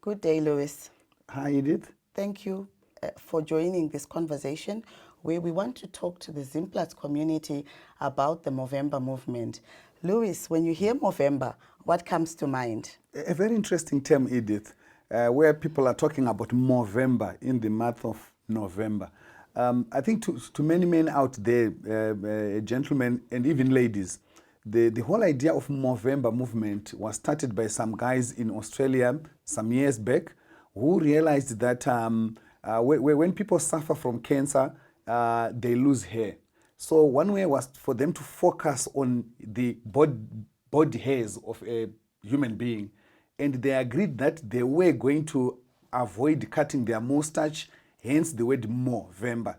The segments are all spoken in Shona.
Good day, Lewis. Hi, Edith. Thank you for joining this conversation where we want to talk to the Zimplats community about the Movember movement. Lewis, when you hear Movember, what comes to mind? A very interesting term, Edith, where people are talking about Movember in the month of November. I think to many men out there, gentlemen and even ladies, the whole idea of Movember movement was started by some guys in Australia some years back who realized that when people suffer from cancer, they lose hair. So one way was for them to focus on the body hairs of a human being. And they agreed that they were going to avoid cutting their mustache, hence the word Movember.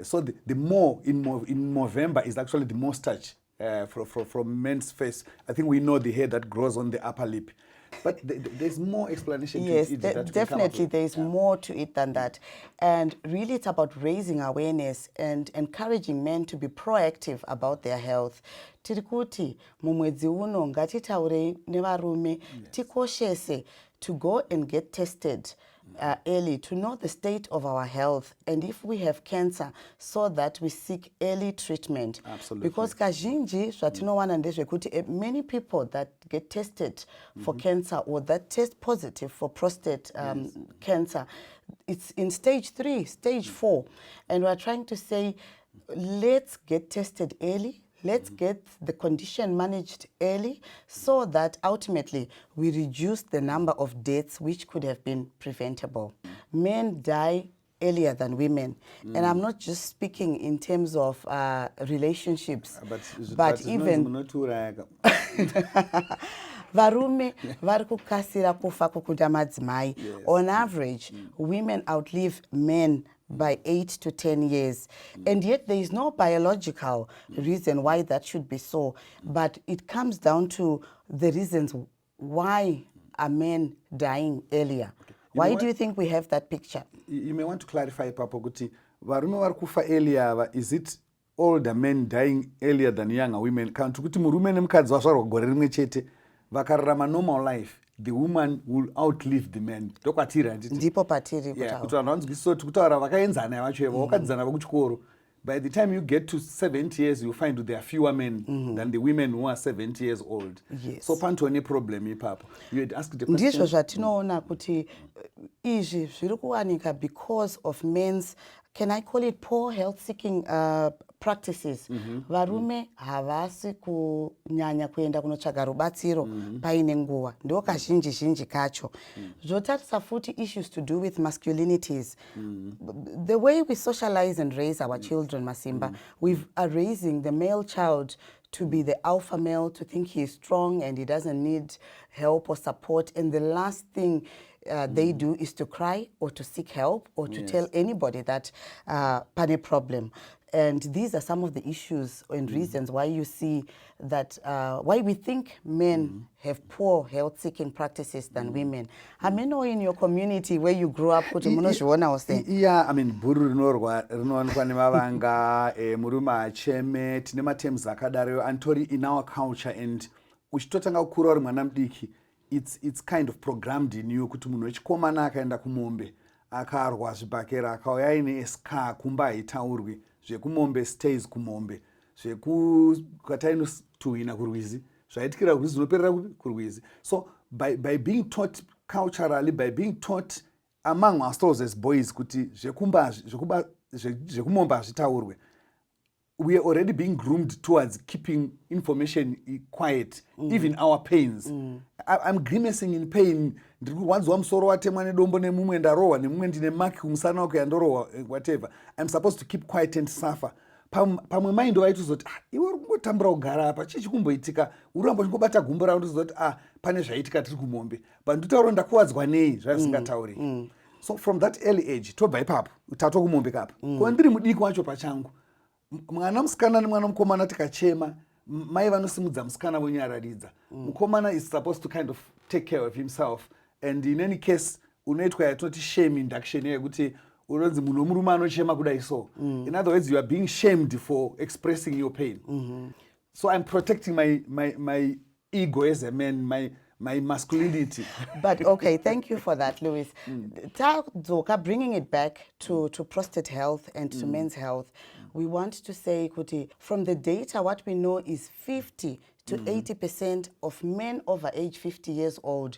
So the more in Movember is actually the mustache from men's face. I think we know the hair that grows on the upper lip. But there's more explanation to it. Yes, definitely there's more to it than that. And really it's about raising awareness and encouraging men to be proactive about their health. Tirikuti, mumwedzi uno ngatitaure nevarume tikoshese to go and get tested early to know the state of our health and if we have cancer so that we seek early treatment. Absolutely. Because kazhinji zvatinowana ndezvekuti many people that get tested for cancer or that test positive for prostate cancer, it's in stage 3, stage 4, and we're trying to say let's get tested early. Let's get the condition managed early so that ultimately we reduce the number of deaths which could have been preventable. Men die earlier than women. And I'm not just speaking in terms of relationships, but even varume vari kukasira kufa kukunda madzimai. On average, women outlive men by 8 to 10 years. And yet there is no biological reason why that should be so. But it comes down to the reasons why are men dying earlier. Why do you think we have that picture? You may want to clarify, Papa Guti. Varume vari kufa earlier, is it older men dying earlier than younger women? Kana kuti murume nemukadzi vazvarwa gore rimwe chete vakararama normal life, the woman will outlive the man. Ndipo patiri kuti vanhu vanzwisisa kuti kutaura vakaenzana vacho ivo vakadzana vakuchikoro. By the time you get to 70 years, you find there are fewer men than the women who are 70 years old. Yes. So pantone problem ipapo. You had asked the question. Ndizvo zvatinoona kuti izvi zviri kuwanika because of men's, can I call it poor health seeking practices. Varume havasi kunyanya kuenda kunotsvaga rubatsiro paine nguva. Ndo kazhinji zhinji kacho. Zvotarisa futi issues to do with masculinities. The way we socialize and raise our children, Masimba, we are raising the male child to be the alpha male, to think he is strong and he doesn't need help or support. And the last thing they do is to cry or to seek help or to tell anybody that pane problem. And these are some of the issues and reasons why you see that, why we think men have poor health-seeking practices than women. I mean, in your community where you grew up, yeah, I mean, buru rinowanikwa nemavanga, murume acheme, tine matems akadaro, antori in our culture, and uchitotanga kukura uri mwana mudiki, it's kind of programmed in you kuti munhu wechikomana akaenda kumombe akarwa zvibhakera akauya aine ska kumba haitaurwi zvekumombe stays kumombe zvekukatainotuhwina kurwizi zvaitikira kurwizi zvinoperera kurwizi. So by being taught culturally, by being taught among ourselves as boys kuti zvekumombe hazvitaurwe, we are already being groomed towards keeping information quiet, even our pains. I'm grimacing in pain. Wanzwa musoro watemwa nedombo nemumwe ndarohwa nemumwe ndine maki kumusana wako yandorohwa, whatever. I'm supposed to keep quiet and suffer. Pamwe mind waitozoti iwe uri kungotambura kugara apa chii chikumboitika, uramba chingobata gumbo rao ndozoti pane zvaitika tiri kumombe, but nditaura ndakuwadzwa nei zvazvisingatauri. So from that early age tobva ipapo tato kumombe kapa ko ndiri mudiki wacho pachangu, mwana musikana nemwana mukomana tikachema, mai vanosimudza musikana vonyararidza. Mukomana is supposed to kind of take care of himself, and in any case unoitwa yatinoti shame induction yekuti unonzi munhu womurume anochema kudai so. In other words, you are being shamed for expressing your pain. So I'm protecting my ego as a man, my masculinity. But okay, thank you for that, Louis. Zoka, bringing it back to prostate health and to men's health, we want to say, Kuti, from the data, what we know is 50 to 80% of men over age 50 years old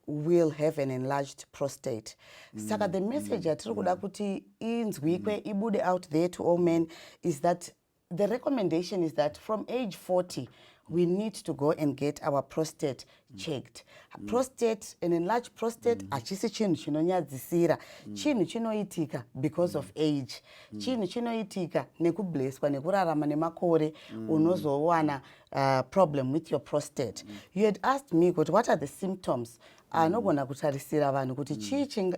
will have an enlarged prostate. Saka, the message yatiri kuda kuti inzwikwe ibude out there to all men is that the recommendation is that from age 40, we need to go and get our prostate checked. Prostate, an enlarged prostate, achisi chinhu chinonyadzisira. Chinhu chinoitika because of age. Chinhu chinoitika nekubleswa nekurarama nemakore unozowana problem with your prostate. You had asked me, what are the symptoms? Anogona kutarisira vanhu kuti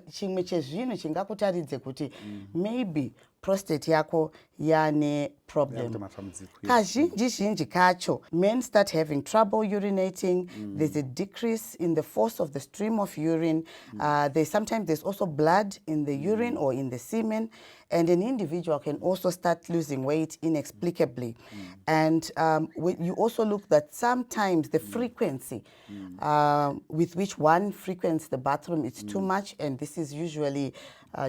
chimwe chezvinhu chingakutaridze kuti maybe prostate yako yane problem. Kazhinji kacho, men start having trouble urinating. There's a decrease in the force of the stream of urine. Sometimes there's also blood in the urine or in the semen, and an individual can also start losing weight inexplicably. And you also look that sometimes the frequency with which one frequents the bathroom is too much, and this is usually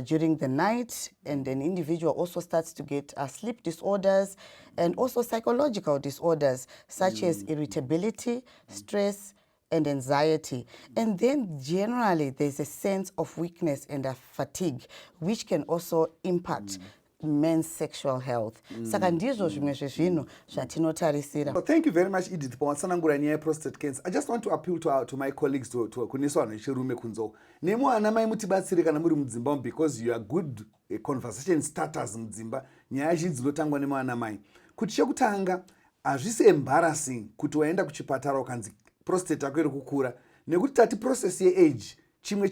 during the night, and an individual also starts to get sleep disorders and also psychological disorders such as irritability, stress, and anxiety. And then generally there's a sense of weakness and fatigue, which can also impact men's sexual health. Saka ndizvo zvimwe zvezvinhu zvatinotarisira. Well, thank you very much, Edith, pawansanangura nyaya prostate cancer. I just want to appeal to my colleagues kunesa vanhu vechirume kunzo. Nemo ana mai mutibatsire kana muri mudzimba because you are good conversation starters mudzimba. Nyaya zhinji dzinotangwa nemana mai. Kuti chekutanga hazvisi embarrassing kuti waenda kuchipatara ukanzi prostate yako iri kukura, nekuti tati process yeage chimwe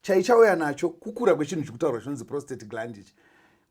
chaichauya nacho kukura kwechinhu chikutaurwa chinonzi prostate gland ichi.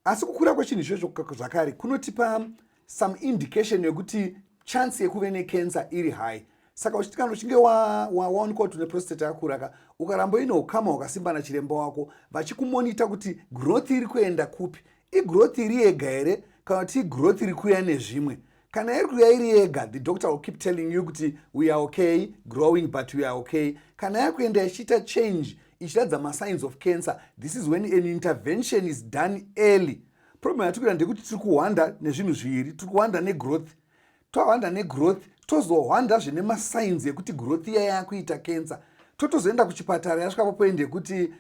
Asi kukura kwechinhu ichocho zvakare kunotipa some indication yekuti chance yekuve necancer iri high. Saka uchitikana uchinge waonekwa kuti une prostate yakura, ukaramba ine ukama wakasimba nachiremba wako vachikumonita kuti growth iri kuenda kupi, igrowth iri yega here kana kuti igrowth iri kuya nezvimwe. Kana iri kuya iri yega, the doctor will keep telling you kuti we are okay growing but we are okay. Kana yakuenda ichiita change ichiratidza masigns of cancer, this is when an intervention is done early. Problem yatikuita ndekuti tiri kuhwanda nezvinhu zviviri, tiri kuhwanda negrowth. Twahwanda negrowth tozohwanda zvine masigns ekuti growth iya yakuita cancer. Totozoenda kuchipatara yasvika papoende kuti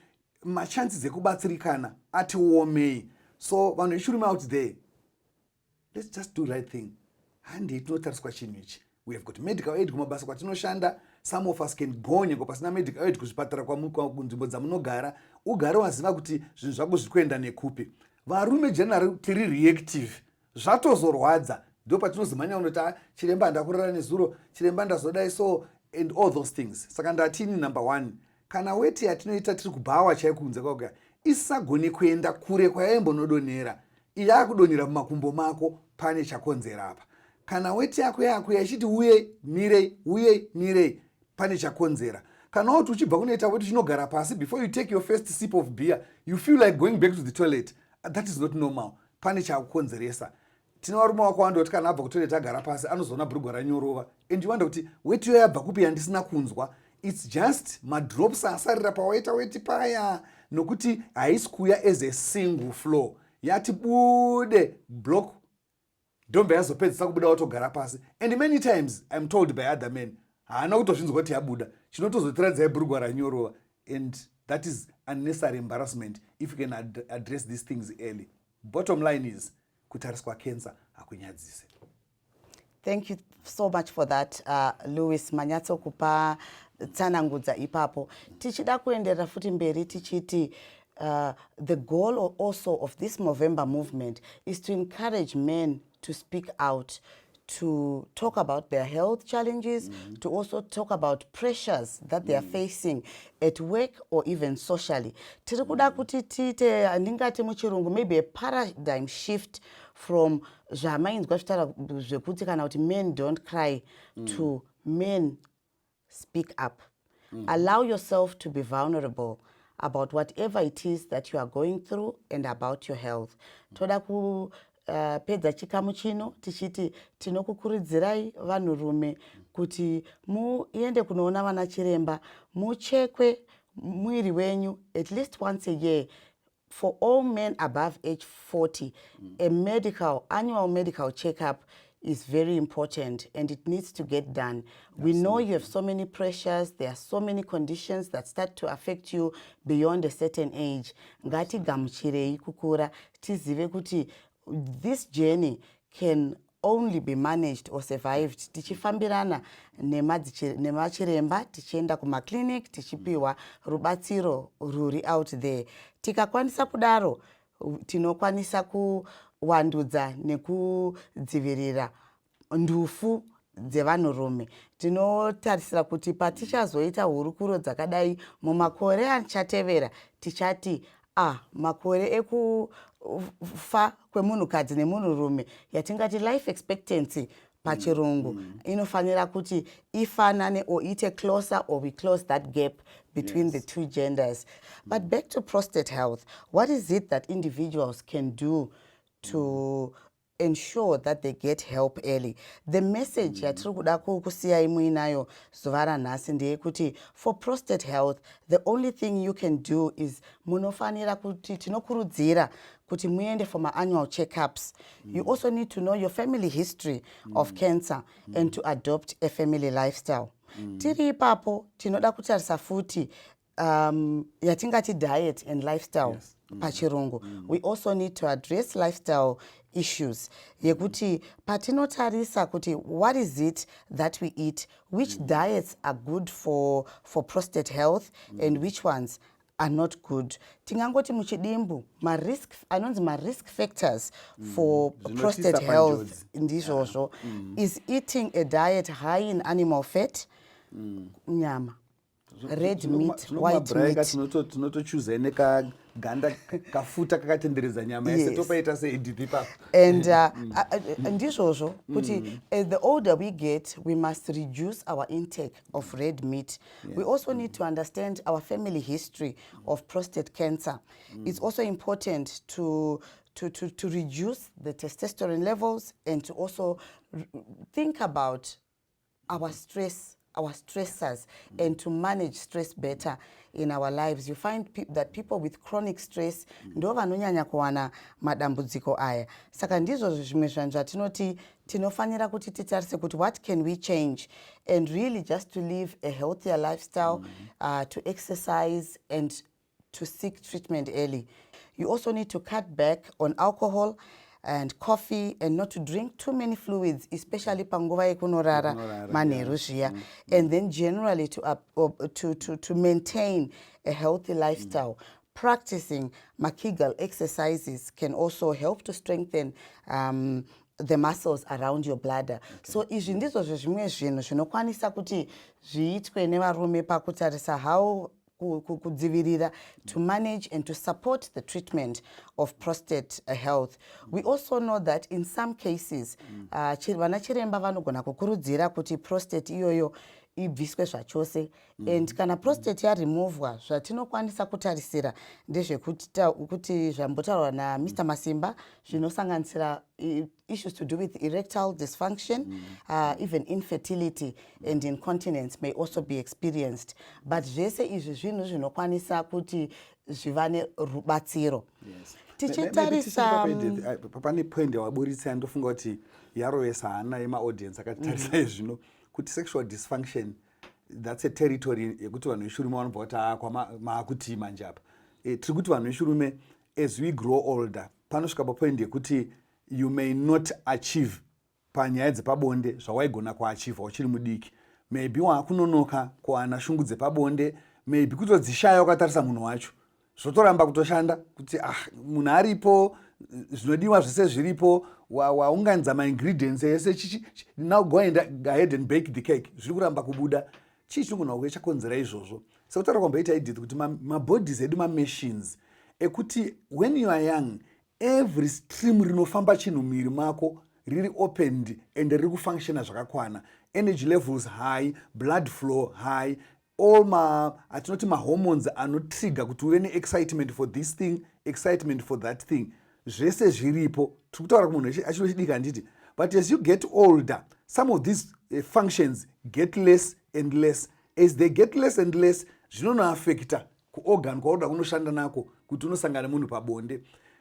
machances ekubatsirikana ati omei. So vanhu vechirume out there, let's just do right thing. Handi tinotariswa chinhu ichi. We have got medical aid kumabasa kwatinoshanda. Some of us can go nyeko pasina medical aid kuzvipatara kunzvimbo dzamunogara. Ugare waziva kuti zvinhu zvako zviri kuenda nekupi. Varume generally tiri reactive. Zvatozorwadza. Ndo patinozimanya unoti chiremba ndakurara nezuro, chiremba ndazodai so, and all those things. Saka ndatini number 1. Kana weti yatinoita tiri kubhawa chaikunze kwakga, isagone kuenda kure kwayaimbonodonhera. Iyakudonhera mumakumbo mako pane chakonzera apa. Kana weti yako yachiti uye mirei pane chakonzera. Kana woti uchibva kunoita weti chinogara pasi, before you take your first sip of beer, you feel like going back to the toilet. That is not normal. Pane chakonzeresa. Tinovarume wakawanda kuti kana abva kutoilet agara pasi anozoona bhurugwa ranyorova. And you wonder kuti weti yo yabva kupi yandisina kunzwa. It's just madrops asarira pawaita weti paya, nokuti haisi kuya as a single flow. Yati bude block ndombe yazopedzisa kubuda watogara pasi. And many times I'm told by other men, haana kutozvinzwa kuti yabuda, chinotozotiradza bhurugwa ranyorova. And that is unnecessary embarrassment if you can address these things early. Bottom line is kutariswa cancer hakunyadzise. Thank you so much for that, Louis. Manyatso kupa tsanangudza ipapo. Tichida kuendera futi mberi tichiti the goal also of this Movember movement is to encourage men to speak out, to talk about their health challenges, to also talk about pressures that they are facing at work or even socially. Tiri kuda kuti tiite ndingati muchirungu maybe a paradigm shift from zvamainzwa zvekuti kana kuti men don't cry to men speak up. Allow yourself to be vulnerable about whatever it is that you are going through and about your health. Toda ku pedza chikamu chino tichiti tinokukurudzirai vanhurume kuti muende kunoona vana chiremba muchekwe mwiri wenyu at least once a year. For all men above age 40, annual medical checkup is very important and it needs to get done. We know you have so many pressures, there are so many conditions that start to affect you beyond a certain age. Ngati gamuchirei kukura, tizive kuti this journey can only be managed or survived tichifambirana nemachiremba, tichienda kumaclinic, tichipiwa rubatsiro ruri out there. Tikakwanisa kudaro, tinokwanisa kuwandudza nekudzivirira ndufu dzevanhurume. Tinotarisira kuti patichazoita hurukuro dzakadai mumakore achatevera, tichati makore ekufa kwemunhukadzi nemunhurume yatingati life expectancy pachirungu inofanira kuti ifanane or ite closer, or we close that gap between the two genders. But back to prostate health, what is it that individuals can do to ensure that they get help early? The message yatiri kuda kusiyai muinayo zuva ranhasi ndeyekuti for prostate health, the only thing you can do is munofanira kuti tinokurudzira kuti muende for annual checkups. You also need to know your family history of cancer and to adopt a family lifestyle. Tiri ipapo tinoda kutarisa futi yatingati diet and lifestyle pachirungu. We also need to address lifestyle issues yekuti patinotarisa kuti what is it that we eat, which diets are good for prostate health and which ones are not good. Tingangoti muchidimbu ma-risk factors for prostate health ndizvozvo is eating a diet high in animal fat, nyama, red meat, white meat. Tinotochuza nekaganda kafuta kakatenderedza nyama yese topaita seEDP papo. And ndizvozvo kuti the older we get, we must reduce our intake of red meat. We also need to understand our family history of prostate cancer. It's also important to reduce the testosterone levels and to also think about our stressors and to manage stress better in our lives. You find that people with chronic stress ndo vanonyanya kuwana madambudziko aya. Saka ndizvo zvimwe zvanhu zvatinoti tinofanira kuti titarise kuti what can we change, and really just to live a healthier lifestyle, to exercise and to seek treatment early. You also need to cut back on alcohol and coffee and not to drink too many fluids, especially panguva yekunorara manheru zviya. And then generally to maintain a healthy lifestyle. Practicing Kegel exercises can also help to strengthen the muscles around your bladder. So izvi ndizvo zvimwe zvinhu zvinokwanisa kuti zviitwe nevarume pakutarisa how kudzivirira, to manage and to support the treatment of prostate health. We also know that in some cases, vana chiremba vanogona kukurudzira kuti prostate iyoyo ibviswe zvachose, and kana prostate yaremovwa, zvatinokwanisa kutarisira ndezvekuti zvambotaurwa naMr. Masimba zvinosanganisira issues to do with erectile dysfunction, even infertility and incontinence may also be experienced. But zvese izvi zvinhu zvinokwanisa kuti zvivane rubatsiro. Tichitarisa pane point yawaburitsa ndofunga kuti yarovesa hana yemaaudience akatitarisa zvino kuti sexual dysfunction, that's a territory yekuti vanhu veshurume vanobva kuti maakuti manje apa. Tiri kuti vanhu veshurume as we grow older panosvika papoint yekuti you may not achieve panyaya dzepabonde zvawaigona kuachieve uchiri mudiki. Maybe waakunonoka kuwana shungu dzepabonde, maybe kutodzishaya ukatarisa munhu wacho zvotoramba kutoshanda kuti munhu aripo, zvinodiwa zvese zviripo, waunganidza ma-ingredients ese, now go ahead and bake the cake, zviri kuramba kubuda. Chii chinogona kuve chakonzera izvozvo? Sekutaura kwamboita iditi kuti mabodies edu ma-machines ekuti when you are young, every stream rinofamba chinhu mumwiri mako riri opened and riri kufunctiona zvakakwana, energy levels high, blood flow high, all atinoti ma-hormones anotrigger kuti uve ne-excitement for this thing, excitement for that thing, zvese zviripo. Tiri kutaura kumunhu achiri chidiki handiti, but as you get older, some of these functions get less and less. As they get less and less, zvinonoaffecta kuorgan kwauda kunoshanda nako kuti unosangana munhu pabonde.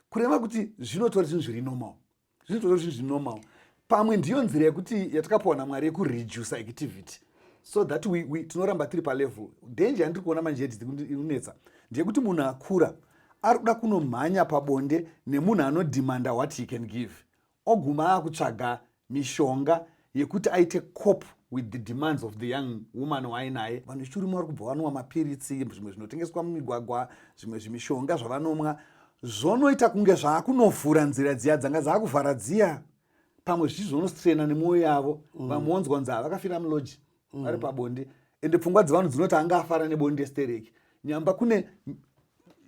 Kureva kuti zvinotora zvinhu zviri normal. Zvinotora zvinhu zviri normal. Pamwe ndiyo nzira yekuti yatakapiwa naMwari yekureduce activity. So that we tinoramba tiri palevel. Danger yandiri kuona manje inonetsa ndeyekuti munhu akura ari kuda kunomhanya pabonde nemunhu anodhimanda what he can give. Oguma akutsvaga mishonga yekuti aite cope with the demands of the young woman wainaye. Vanhu vechirume vari kubva vanwa mapiritsi, zvimwe zvinotengeswa mumigwagwa, zvimwe zvimishonga zvavanomwa. Zvonoita kunge zvaakunovhura nzira dziya dzanga dzaakuvhara dziya. Pamwe zvichizonostrena nemwoyo yavo. Vamonzwa nzava vakafira muloji vari pabonde. Ende pfungwa dzevanhu dzinoti anga afara nebonde stereki. Nyamba kune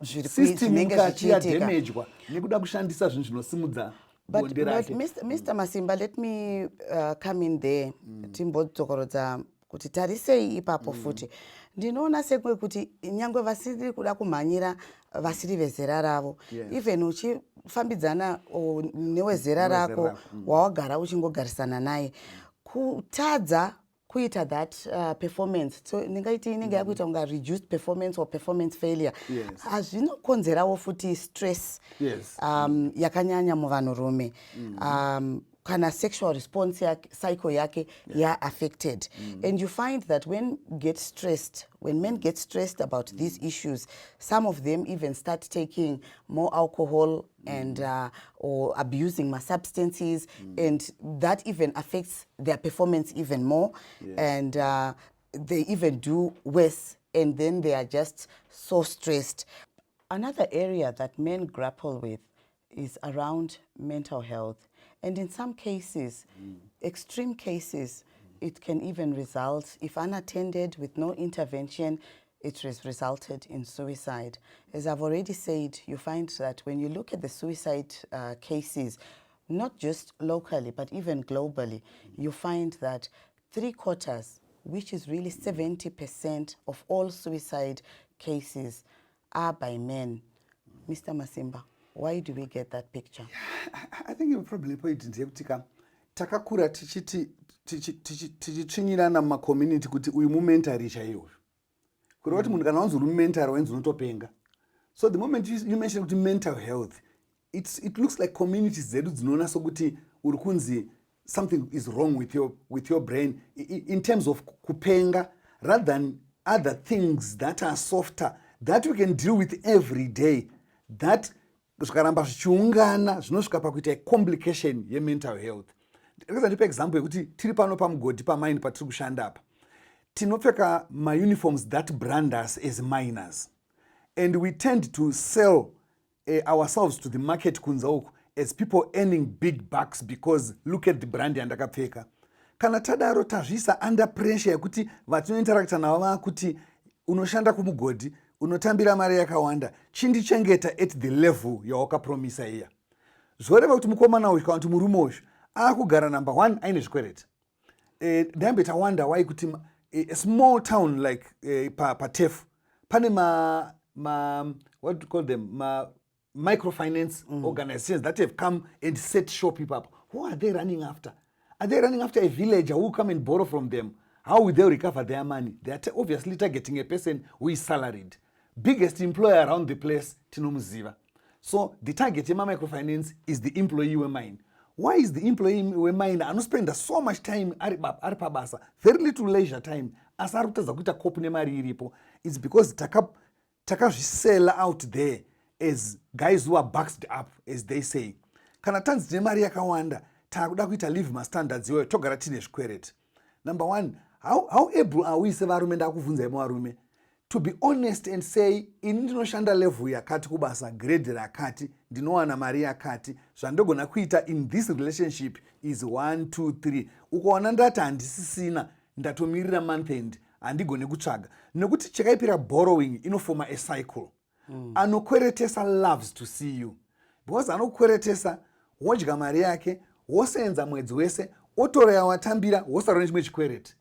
system mukati yadamagwa nekuda kushandisa zvinhu zvinosimudza. But Mr. Masimba, let me come in there. Timbodzokorodza kuti tarisei ipapo futi. Ndinoona sekwe kuti nyangwe vasiri kuda kumhanyira vasiri vezera ravo. Even uchifambidzana newezera rako wawagara uchingogarisana naye. Kutadza kuita that performance. So ningaiti inenge yakuita unga reduced performance or performance failure. Zvinokonzerawo futi stress yakanyanya muvanhurume. Kana sexual response cycle yake affected. And you find that when men get stressed about these issues, some of them even start taking more alcohol and or abusing my substances, and that even affects their performance even more. And they even do worse, and then they are just so stressed. Another area that men grapple with is around mental health. And in some cases, extreme cases, it can even result, if unattended with no intervention, it has resulted in suicide. As I've already said, you find that when you look at the suicide cases, not just locally, but even globally, you find that 3/4, which is really 70% of all suicide cases, are by men. Mr. Masimba, why do we get that picture? I think you're probably point ndeyekuti takakura tichitsvinyirana mumacommunity kuti uyu mumentari chaiyo. Kureva kuti munhu kana wanzi uri mumentari wainzi unotopenga. So the moment you mention kuti mental health, it looks like communities dzedu dzinoona sokuti uri kunzi something is wrong with your brain in terms of kupenga, rather than other things that are softer that we can deal with every day, that zvikaramba zvichiungana zvinosvika pakuita complication yemental health. Ndikuza ndipe example yekuti tiri pano pamugodhi pamine patiri kushanda apa. Tinopfeka uniforms that brand us as minors. And we tend to sell ourselves to the market kunza uku as people earning big bucks because look at the brand yandakapfeka. Kana tadaro tazvisa under pressure yekuti vatinointeracta navo vakuti unoshanda kumugodhi, unotambira mari yakawanda, chindichengeta at the level yawakapromisa iya. Zvoreva kuti mukomana uyu kana kuti murume uyu akugara number 1 aine zvikwereti. Ndambe tawanda why kuti a small town like patefu pane what do you call them, microfinance organizations that have come and set shop people up. Who are they running after? Are they running after a villager who will come and borrow from them? How will they recover their money? They are obviously targeting a person who is salaried. Biggest employer around the place, tinomuziva. So the target of microfinance is the employee mine. Why is the employee mine anospenda so much time ari pabasa, very little leisure time, as arikutadza kuita cope nemari iripo? It's because takazvisela out there as guys who are boxed up, as they say. Kana tanzi tine mari yakawanda, takuda kuita live mastandards iweyo, togara tine zvikwereti. Number 1, how able are we sevarume ndakuvunza varume to be honest and say ini ndinoshanda level yakati kubasa, grade rakati, ndinowana mari yakati, zvandogona kuita in this relationship is 1 2 3. Ukaona ndati handisisina, ndatomirira month end, handigone kutsvaga. Nekuti chakaipira borrowing inofoma a cycle. Anokweretesa loves to see you. Because anokweretesa wodya mari yake, wosenza mwedzi wese, otora yawatambira, wosara nechimwe chikwereti.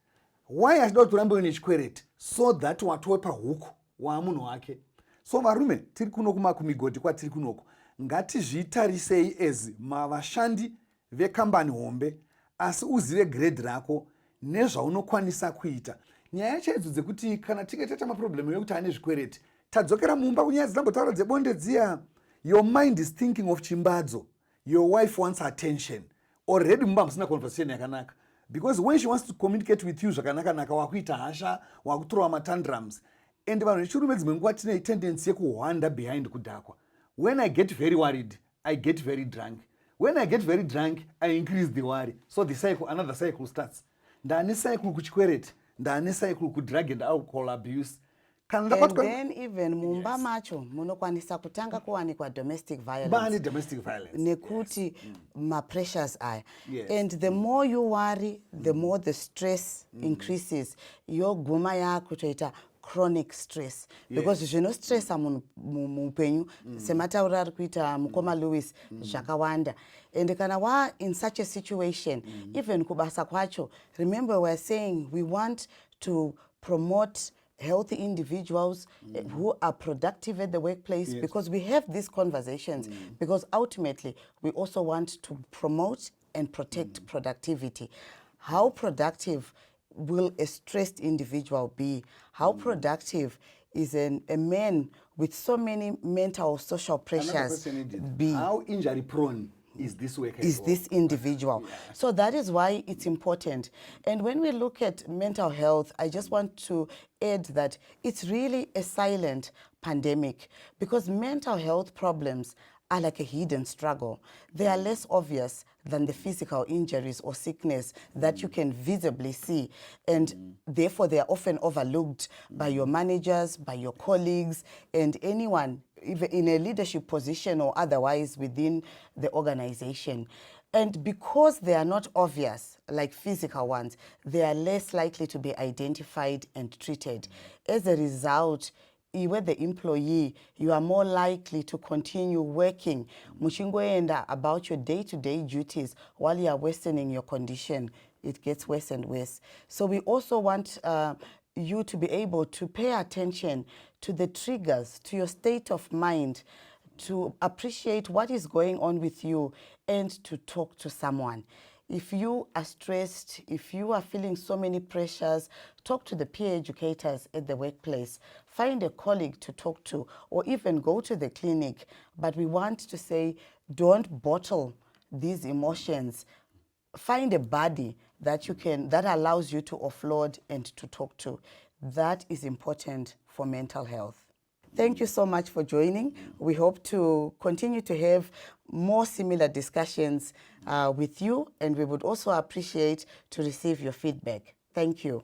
Why achida kuti urambe une chikwereti? So that watopa huku wamunhu wake. So varume tiri kuno kumakumigodhi kwatiri kunoko, ngatizvitarisei as vashandi vekambani hombe, asi uzive grade rako nezvaunokwanisa kuita. Nyaya chaidzo dzekuti kana tinge taita maproblemu ekuti ane zvikwereti, tadzokera mumba kunyaya dzinambotaura dzebonde dziya, your mind is thinking of chimbadzo, your wife wants attention. Already mumba musina conversation yakanaka. Because when she wants to communicate with you zvakanaka-naka, wakuita hasha, wakutorwa matandrams. And vanhu vechirume dzimwe nguva tine tendency yekuhwanda behind kudhakwa. When I get very worried, I get very drunk. When I get very drunk, I increase the worry. So the cycle, another cycle starts. Ndane cycle kuchikwereti, ndane cycle kudrug and alcohol abuse. And then even mumba macho munokwanisa kutanga kuwanikwa domestic violence. Domestic violence. Nekuti ma-pressures aya. Yes. And the more you worry, the more the stress increases. Yoguma yako toita chronic stress. Because zvinostressa munhu muupenyu sematauriro ari kuita mukoma Lewis zvakawanda. And kana wa in such a situation, even kubasa kwacho, remember we're saying we want to promote healthy individuals who are productive at the workplace, because we have these conversations, because ultimately we also want to promote and protect productivity. How productive will a stressed individual be? How productive is a man with so many mental or social pressures be? How injury prone is this worker? Is this individual? So that is why it's important. And when we look at mental health, I just want to add that it's really a silent pandemic, because mental health problems are like a hidden struggle. They are less obvious than the physical injuries or sickness that you can visibly see. And therefore, they are often overlooked by your managers, by your colleagues, and anyone even in a leadership position or otherwise within the organization. And because they are not obvious, like physical ones, they are less likely to be identified and treated. As a result, you as the employee, you are more likely to continue working muchingoenda about your day-to-day duties while you are worsening your condition. It gets worse and worse. So we also want you to be able to pay attention to the triggers, to your state of mind, to appreciate what is going on with you, and to talk to someone. If you are stressed, if you are feeling so many pressures, talk to the peer educators at the workplace. Find a colleague to talk to, or even go to the clinic. But we want to say, don't bottle these emotions. Find a buddy that that allows you to offload and to talk to. That is important for mental health. Thank you so much for joining. We hope to continue to have more similar discussions with you, and we would also appreciate to receive your feedback. Thank you.